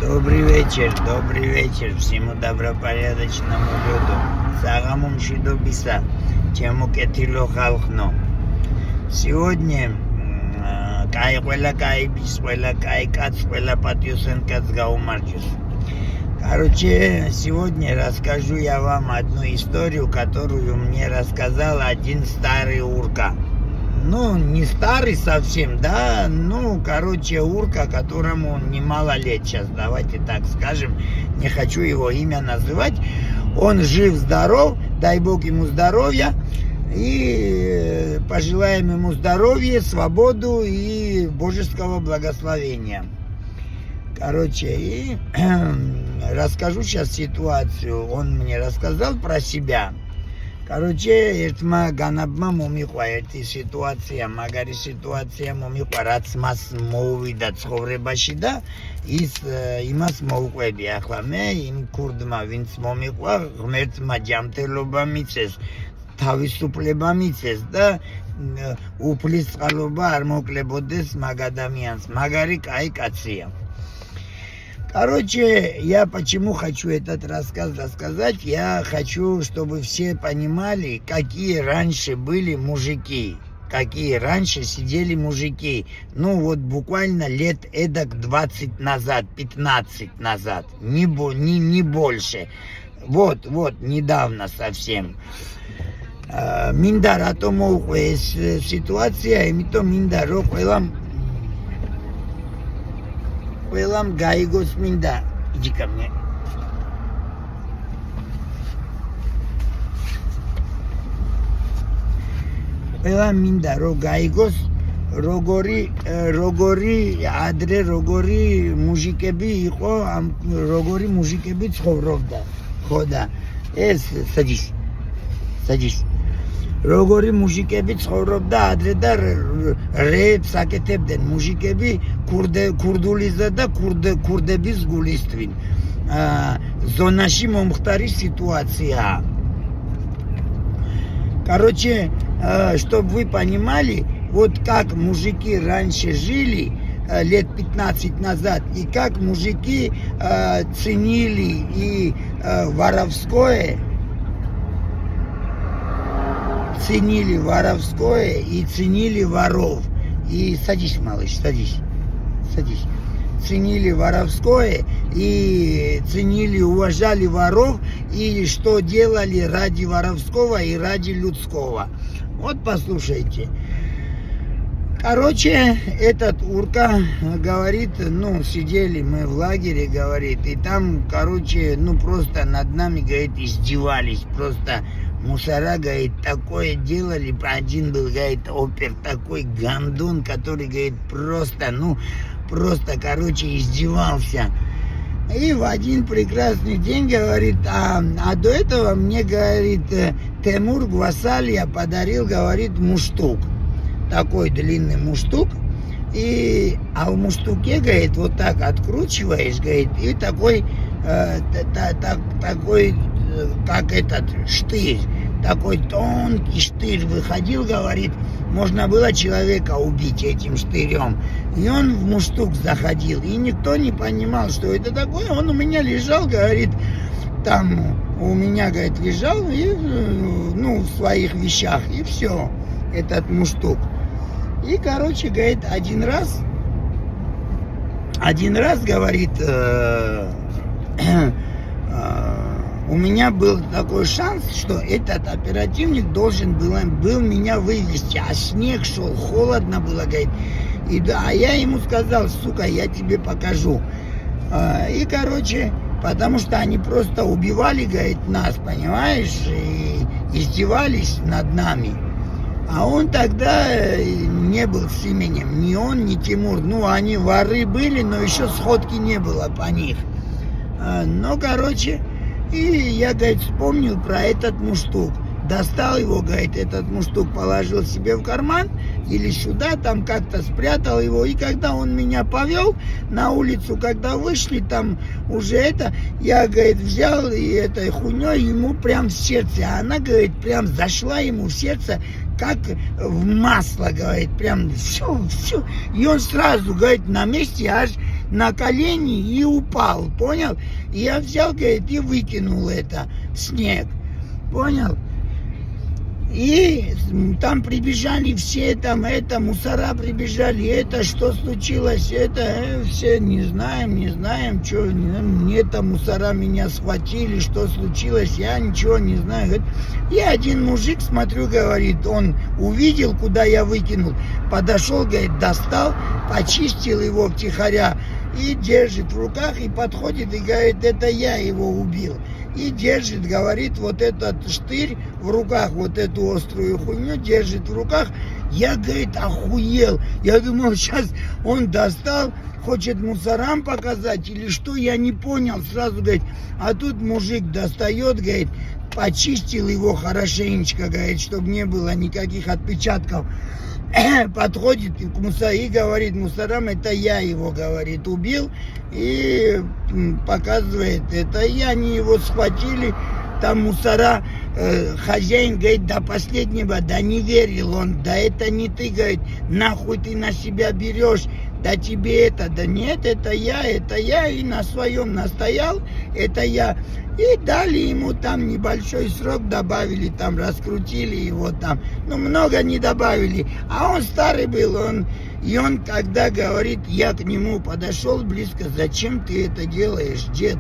Добрый вечер всему добропорядочному люду. Сагамум Шидобиса, чему кетило халхно. Сегодня кай бис, кай кац, патюсен кац гаумарчус. Короче, сегодня расскажу я вам одну историю, которую мне рассказал один старый урка. Ну, не старый совсем, да, урка, которому немало лет сейчас, давайте так скажем, не хочу его имя называть. Он жив-здоров, дай Бог ему здоровья, и пожелаем ему здоровья, свободу и божеского благословения. Короче, и расскажу сейчас ситуацию. Он мне рассказал про себя. Короче, ერთმა განაბმა მომიყვა ერთი სიტუაცია, მაგარი სიტუაცია მომიყვა, რაც მას მოუვიდა ცხოვრებაში და ის იმას მოუყვები. ახლა მე იმ ქურდმა, ვინც მომიყვა, ღმერთმა ჯანმრთელობა მიცეს, თავისუფლება მიცეს და უფლის წყალობა არ მოკლებოდეს მაგ ადამიანს. მაგარი კაი კაცია. Короче, я почему хочу этот рассказ рассказать? Я хочу, чтобы все понимали, какие раньше были мужики. Какие раньше сидели мужики. Ну вот буквально лет эдак 20 назад, 15 назад. Не больше. Вот, недавно совсем. Минда ратомов ситуация, имито минда роквелам. Ყველამ გაიგოს მინდა, иди ко мне. ყველამ მინდა რომ გაიგოს როგორი ადრე როგორი მუჟიკები იყო, როგორი მუჟიკები ცხოვრობდა. ხო და ეს საჯის როგორი მუჟიკები ცხოვრობდა ადრე და რეებს აკეთებდნენ მუჟიკები ქურდულისა და ქურდების გულისთვին. ზონაში მომხდარი ситуация. Короче, чтобы вы понимали, вот как мужики раньше жили лет 15 назад, и как мужики ценили и воровское, и ценили воров. И садись, малыш, садись. Ценили воровское и ценили, уважали воров, и что делали ради воровского и ради людского. Вот послушайте. Короче, этот урка говорит, сидели мы в лагере, говорит, и там, просто над нами, говорит, издевались, просто мусора, говорит, такое делали. Один был, говорит, опер, такой гандон, который, говорит, просто, издевался. И в один прекрасный день, говорит, а до этого мне, говорит, Темур Гвасалия подарил, говорит, муштук. Такой длинный муштук. А в муштуке, говорит, вот так откручиваешь, говорит, и такой, как этот штырь, такой тонкий штырь выходил, говорит, можно было человека убить этим штырем. И он в муштук заходил, и никто не понимал, что это такое. Он у меня лежал, говорит, там у меня, говорит, лежал, и, в своих вещах, и все, этот муштук. И, говорит, один раз, говорит, у меня был такой шанс, что этот оперативник должен был меня вывести, а снег шел, холодно было, говорит. А я ему сказал, сука, я тебе покажу. И, потому что они просто убивали, говорит, нас, понимаешь, и издевались над нами. А он тогда не был с именем, ни он, ни Тимур. Они воры были, но еще сходки не было по них. И я, говорит, вспомнил про этот муштук. Достал его, говорит, этот муштук положил себе в карман или сюда, там как-то спрятал его. И когда он меня повел на улицу, когда вышли, там уже я, говорит, взял и этой хуйней ему прям в сердце. А она, говорит, прям зашла ему в сердце, как в масло, говорит, прям все. И он сразу, говорит, на месте аж на колени и упал, понял? Я взял, говорит, и выкинул это в снег, понял? И там прибежали все, там это, мусора прибежали, это, что случилось, это, все, не знаем, что, это, мусора меня схватили, что случилось, я ничего не знаю. Говорит, и один мужик, смотрю, говорит, он увидел, куда я выкинул, подошел, говорит, достал, почистил его втихаря и держит в руках, и подходит и говорит, это я его убил. И держит, говорит, вот этот штырь в руках, вот эту острую хуйню держит в руках. Я, говорит, охуел. Я думал, сейчас он достал, хочет мусорам показать или что, я не понял. Сразу, говорит, а тут мужик достает, говорит, почистил его хорошенечко, говорит, чтобы не было никаких отпечатков. Подходит к мусорам и говорит, мусорам, это я его, говорит, убил. И показывает, это я, они его схватили, там мусора, хозяин, говорит, до последнего, да не верил он, да это не ты, говорит, нахуй ты на себя берешь, да тебе это, да нет, это я, и на своем настоял, это я. И дали ему там небольшой срок, добавили, там раскрутили его там, ну много не добавили, а он старый был, и он когда говорит, я к нему подошел близко, зачем ты это делаешь, дед,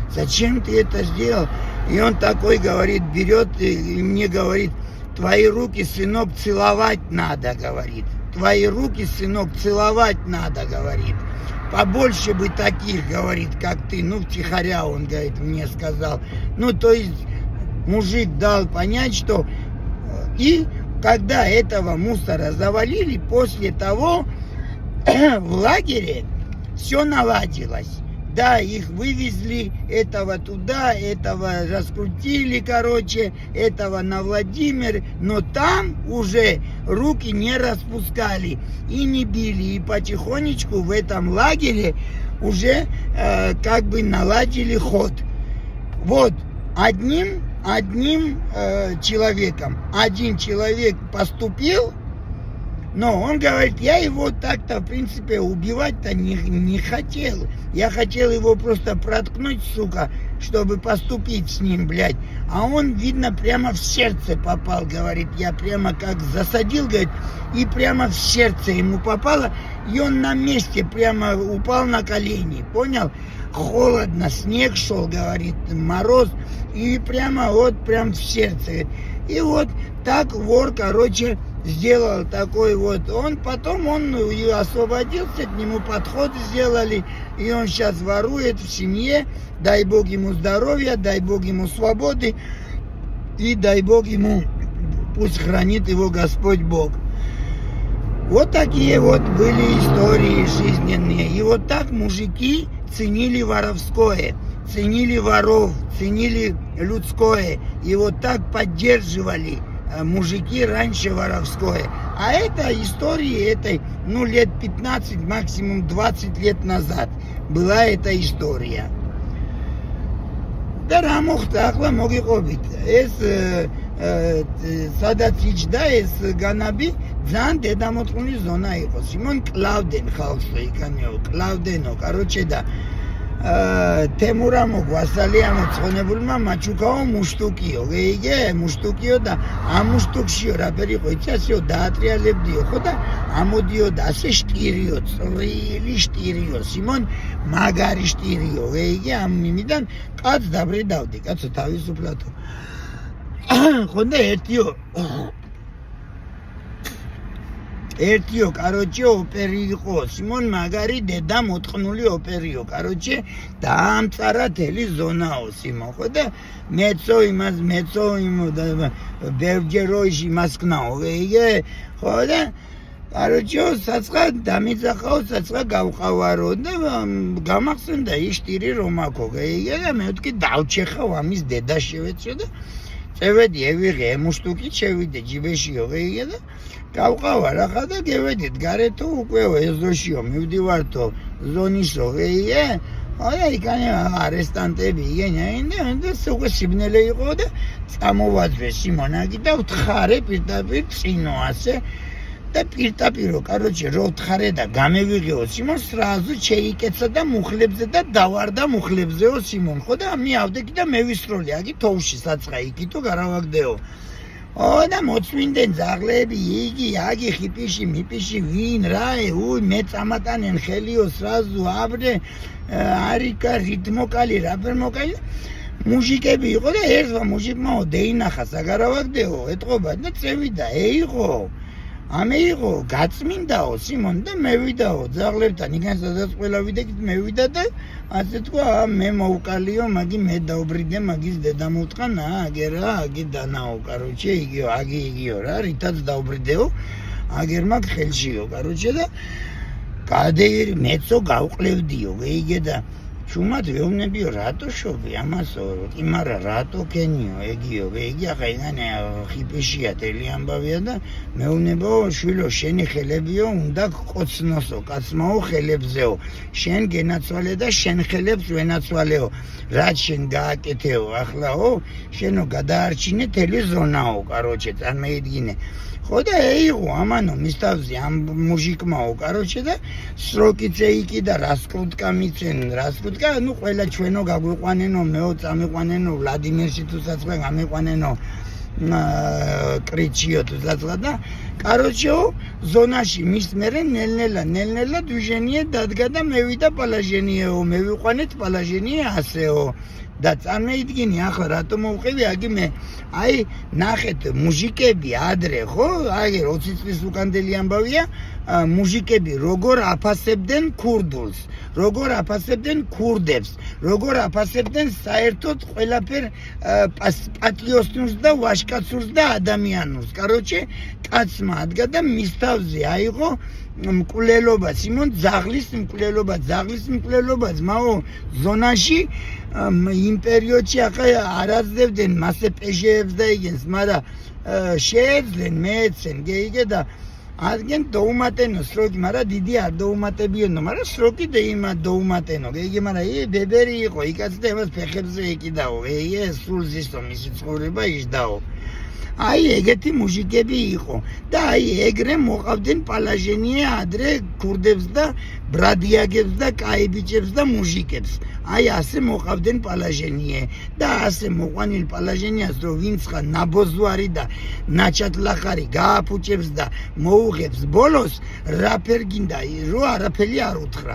зачем ты это сделал? И он такой говорит, берет и мне говорит, твои руки, сынок, целовать надо, говорит, твои руки, сынок, целовать надо, говорит. Побольше бы таких, говорит, как ты, ну, втихаря, он, говорит, мне сказал. Ну, то есть, мужик дал понять, что... И когда этого мусора завалили, после того в лагере все наладилось. Да, их вывезли, этого туда, этого раскрутили, короче, этого на Владимир, но там уже руки не распускали и не били, и потихонечку в этом лагере уже как бы наладили ход. Вот, одним человеком, один человек поступил, но он говорит, я его так-то, в принципе, убивать-то не хотел. Я хотел его просто проткнуть, сука, чтобы поступить с ним, блядь. А он, видно, прямо в сердце попал, говорит. Я прямо как засадил, говорит, и прямо в сердце ему попало. И он на месте прямо упал на колени, понял? Холодно, снег шел, говорит, мороз. И прямо вот, прям в сердце. И вот так вор, короче, сделал такой вот, потом он освободился, к нему подход сделали, и он сейчас ворует в семье, дай Бог ему здоровья, дай Бог ему свободы, и дай Бог ему, пусть хранит его Господь Бог. Вот такие вот были истории жизненные, и вот так мужики ценили воровское, ценили воров, ценили людское, и вот так поддерживали мужики раньше воровское. А это истории этой, ну, лет 15, максимум 20 лет назад была эта история. და რა მოხდა ახლა მოგიყვებით ეს სადაც იჯდა ეს განაბი ძალიან დედამოწყული ზონა იყო სიმონ კლავდენ ხალხს იქანიო კლავდენო короче და თემურამო გვასალია მოწყონებულმა მაჩუკაო მუშტუკიო გეიგე მუშტუკიო და ამ მუშტუკშიო რაფერი იყო იცასიო დაატრიალებდიო ხო და ამოდიო და ასე შტირიო წვრილი შტირიო სიმონ მაგარი შტირიო გეიგე ამ იმიდან კაც დაბრედავდი კაცო თავისუფლათო ხო და ერთიო короче ოპერი იყო სიმონ მაგარი დედა მოწყნული ოპერიო короче დაამწარა თელი ზონაო სიმონ ხო და მეცო იმას მეცო იმ ბევრჯეროიში იმას კნაო ვეიგე ხო და короче საცხა დამიძახაო საცხა გავყავარო და გამახსენდა ის შტირი რომ აქო ვეიგე და მე ვთქვი დავჩეხავ ამის დედა შევეცო და წევედი ევიღე მუშტუკით შევიდე ჯიბეშიო ვეიგე და გავყავარ ახლა და გევედით გარეთო უკვე ეზოშიო მივდივართო ზონისო ვეიგე აი იქანე არესტანტები იგენიან და უკვე სიბნელე იყო და წამოვაძვე სიმონაკი და ვთხარე პირდაპირ წინო ასე და პირდაპირ, короче, რო თხარე და გამევიღეო სიმონ, сразу შეიკეცა და მუხლებზე და დავარდა მუხლებზეო სიმონ, ხო და მიავდექი და მევისროლი, აგი თოვში საცხა იქითო გარავაგდეო. და მოწმინდნენ ძაღლები, იგი, აგი, ხიპიში, მიპიში, ვინ, რაე, მე წამატანენ ხელიო, сразу აბრე, არიკა, რიტმოკალი, რაფერმოკალი. მუჟიკები იყო და ერთმა მუჟიკმაო დეინახა საგარავაგდეო, ეთყობა და წევიდა, იყო. ამე იყო, გაწმინდაო სიმონ და მევიდაო ძაღლებთან, იქან სადაც ყველა ვიდექით მევიდა და ასე თქვა, მე მოვკალიო, მაგი მე დაუბრიდე, მაგის დედა მოვტყანა, აგერა, აგი დანაო, короче, იგიო, აგი იგიო რა, რითაც დაუბრიდეო, აგერ მაგ ხელშიო, короче და გადეირი მეცო გავყლევდიო, ვეიგე და ჩუმად ვეუბნებიო, რატო შობი ამასო, იმარა რატო კენიო, ეგიო, ვეიგი, ახლა იგან ხიპიშია თელი ამბავია და მეუბნებო, შვილო, შენი ხელებიო, უნდა გყოცნოსო, კაცმაო ხელებზეო, შენ გენაცვალე და შენ ხელებს ვენაცვალეო, რაც შენ გააკეთეო, ახლაო, შენო გადაარჩინე თელი ზონაო, короче, წარმოიდგინე. ხო და იყო ამანო მისთავზე ამ მუჟიკმაო, короче და სროკიცე იქი და რასკრუტკა მიცენ, რასკრუტკა, ნუ ყველა ჩვენო გაგვიყვანენო, მეო წამიყვანენო, ვლადიმირში თუსაც გამიყვანენო, კრიჩიო თუსაც და короче ზონაში მის მერე ნელ-ნელა დვიჟენიე დადგა და მევიდა პალაჟენიეო, მევიყვანეთ პალაჟენიე ასეო. და წარმოიდგინე ახლა რატო მოვყევი აგი მე აი ნახეთ მუჟიკები ადრე ხო აი 20 წლის უკანდელი ამბავია მუჟიკები როგორ აფასებდნენ ქურდულს როგორ აფასებდნენ ქურდებს როგორ აფასებდნენ საერთოდ ყველაფერ პატრიოტიზმს და ვაჟკაცურს და ადამიანურს короче კაცმა ადგა და მის თავზე აიღო მკვლელობა სიმონ ძაღლის მკვლელობა ძმაო ზონაში იმ პერიოდში ახლა არ აძლევდნენ მასე პეჟეებს და იგენს მაგრამ შეეძლენ მეცენ გეიგე და ადგენ დაუმატენო სროგი მაგრამ დიდი არ დაუმატებიენო მაგრამ სროგი დაიმა დაუმატენო გეიგე მაგრამ ბებერი იყო იქაც და მას ფეხებზე ეკიდაო სულ ზისო მისი ცხოვრება ისდაო აი ეგეთი მუჟიკები იყო და აი ეგრე მოყავდნენ პალაჟენიე ადრე ქურდებს და ბრადიაგებს და კაიბიჭებს და მუჟიკებს აი ასე მოყავდნენ პალაჟენიე და ასე მოყვანილ პალაჟენიას რო ვინცխა ნაბოზვარი და ნაჩატლახარი გააფუჭებს და მოუღებს ბოლოს რაფერ გინდა რო არაფერი არ უთხრა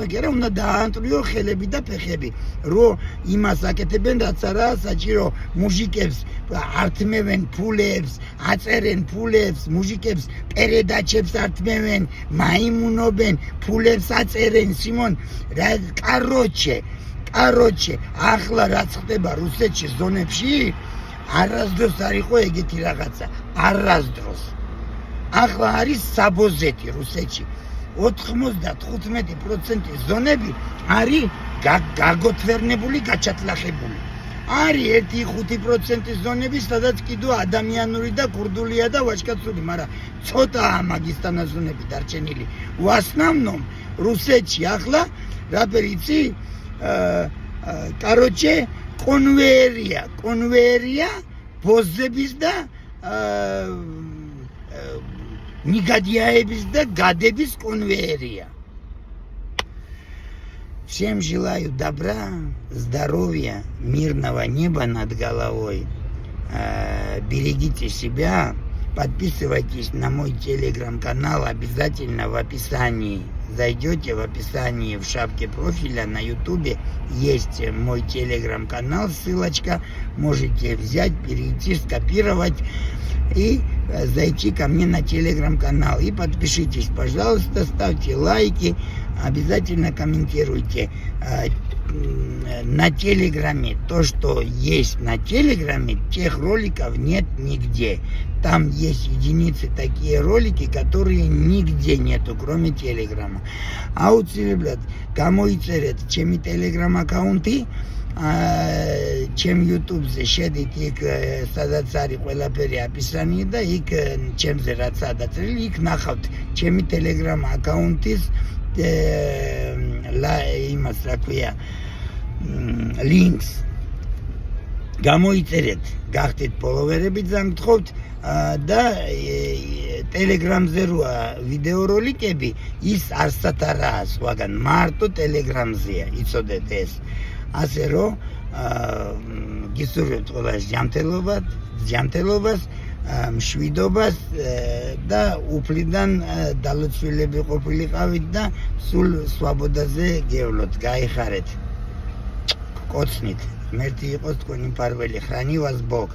კი არა უნდა დაანტრიო ხელები და ფეხები რო იმას აკეთებენ რაც არა საჭირო მუჟიკებს ართმევენ ფულებს აწერენ ფულებს მუჟიკებს პერედაჩებს ართმევენ მაიმუნობენ ფულებს აწერენ სიმონ რა короче ახლა რაც ხდება რუსეთში ზონებში არასდროს არ იყო ეგეთი რაღაცა არასდროს ახლა არის საბოზეთი რუსეთში 95% ზონები არის გაგოთვერნებული გაჩატლახებული არის 1-5% ზონები სადაც კიდო ადამიანური და კურდულია და ვაჟკაცური მაგრამ ცოტაა მაგისთანა ზონები დარჩენილი ვასნამნომ რუსეთში ახლა რაფერი იცი короче კონვეერია ბოზების და негодяев да гадების конвейерия. Всем желаю добра, здоровья, мирного неба над головой. Берегите себя, подписывайтесь на мой телеграм-канал обязательно в описании. Зайдете в описании в шапке профиля на ютубе есть мой телеграм-канал, ссылочка, можете взять, перейти, скопировать и зайти ко мне на телеграм-канал и подпишитесь, пожалуйста, ставьте лайки, обязательно комментируйте. На телеграме то, что есть на телеграме, тех роликов нет нигде. Там есть единицы такие ролики, которые нигде нету, кроме телеграма. А вот, ребят, кому и церет, чем и телеграм-аккаунты, чем YouTube зашедет их садацари ყველაფერი აპისანი და იქ ჩემზე რაც სადაცრილი იქ ნახავთ ჩემი Telegram აკაუნტის იმას რა ქვია links გამოიწერეთ გახდეთ ფოლოვერები ზამთხოვთ და ტელეგრამზე როა ვიდეო როლიკები, ის არსად არაა სხვაგან, მარტო ტელეგრამზეა, იცოდეთ ეს. ასე რომ გისურვებთ ყველას ჯანმრთელობას, მშვიდობას და უფლიდან დალოცვილები ყოფილიყავით და სულ სვაბოდაზე გევლოთ, გაიხარეთ. კოცნით. მერტი იყოს თქვენი მფარველი, ხრანი вас Бог.